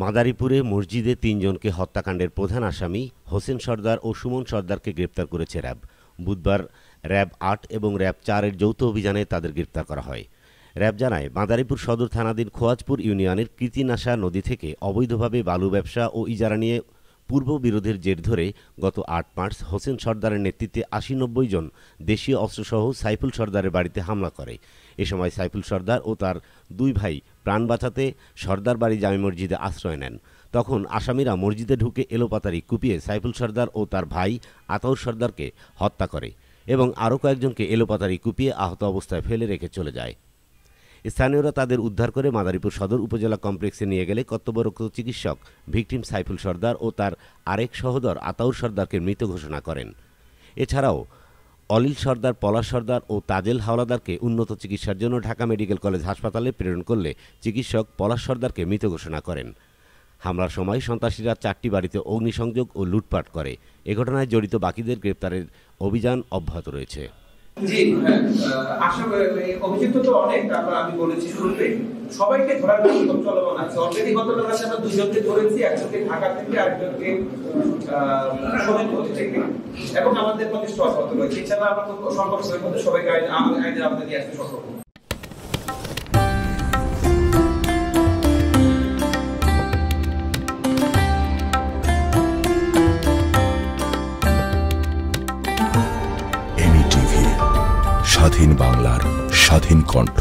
মাদারীপুরে মসজিদে ৩ জনকে হত্যাকাণ্ডের প্রধান আসামি হোসেন সরদার ও সুমন সরদারকে গ্রেপ্তার করেছে র্যাব। বুধবার র্যাব ৮ এবং র্যাব ৪-এর যৌথ অভিযানে তাদের গ্রেপ্তার করা হয়। র্যাব জানায়, মাদারীপুর সদর থানাধীন খোয়াজপুর ইউনিয়নের কীর্তিনাশা নদী থেকে অবৈধভাবে বালু ব্যবসা ও ইজারা নিয়ে পূর্ব বিরোধের জের ধরে গত ৮ মার্চ হোসেন সরদারের নেতৃত্বে ৮০-৯০ জন দেশীয় অস্ত্রসহ সাইফুল সরদারের বাড়িতে হামলা করে। এ সময় সাইফুল সরদার ও তার দুই ভাই প্রাণ বাঁচাতে সরদার বাড়ি জামে মসজিদে আশ্রয় নেন। তখন আসামিরা মসজিদে ঢুকে এলোপাতাড়ি কুপিয়ে সাইফুল সরদার ও তার ভাই আতাউর সরদারকে হত্যা করে এবং আরও কয়েকজনকে এলোপাতাড়ি কুপিয়ে আহত অবস্থায় ফেলে রেখে চলে যায়। স্থানীয়রা তাদের উদ্ধার করে মাদারীপুর সদর উপজেলা কমপ্লেক্সে নিয়ে গেলে কর্তব্যরত চিকিৎসক ভিকটিম সাইফুল সরদার ও তার আরেক সহোদর আতাউর সরদারকে মৃত ঘোষণা করেন। এছাড়াও অলিল সরদার, পলাশ সরদার ও তাজেল হাওলাদারকে উন্নত চিকিৎসার জন্য ঢাকা মেডিকেল কলেজ হাসপাতালে প্রেরণ করলে চিকিৎসক পলাশ সরদারকে মৃত ঘোষণা করেন। হামলার সময় সন্ত্রাসীরা ৪টি বাড়িতে অগ্নিসংযোগ ও লুটপাট করে। এ ঘটনায় জড়িত বাকিদের গ্রেপ্তারের অভিযান অব্যাহত রয়েছে। জি আশা অভিযুক্ত তো অনেক, তারপর আমি বলেছি শুরুতে সবাইকে ধরার কার্যক্রম চলমান আছে। অলরেডি গতকাল রাতে আমরা ২ জনকে ধরেছি, একজনকে ঢাকা থেকে আরেকজনকে শহীদপুর থেকে, এবং আমাদের প্রচেষ্টা অব্যাহত রয়েছে। এছাড়া আমরা সংকট সময়ের মধ্যে সবাইকে আইনের আওতায় নিয়ে আসতে সক্ষম। স্বাধীন বাংলার স্বাধীন কণ্ঠ।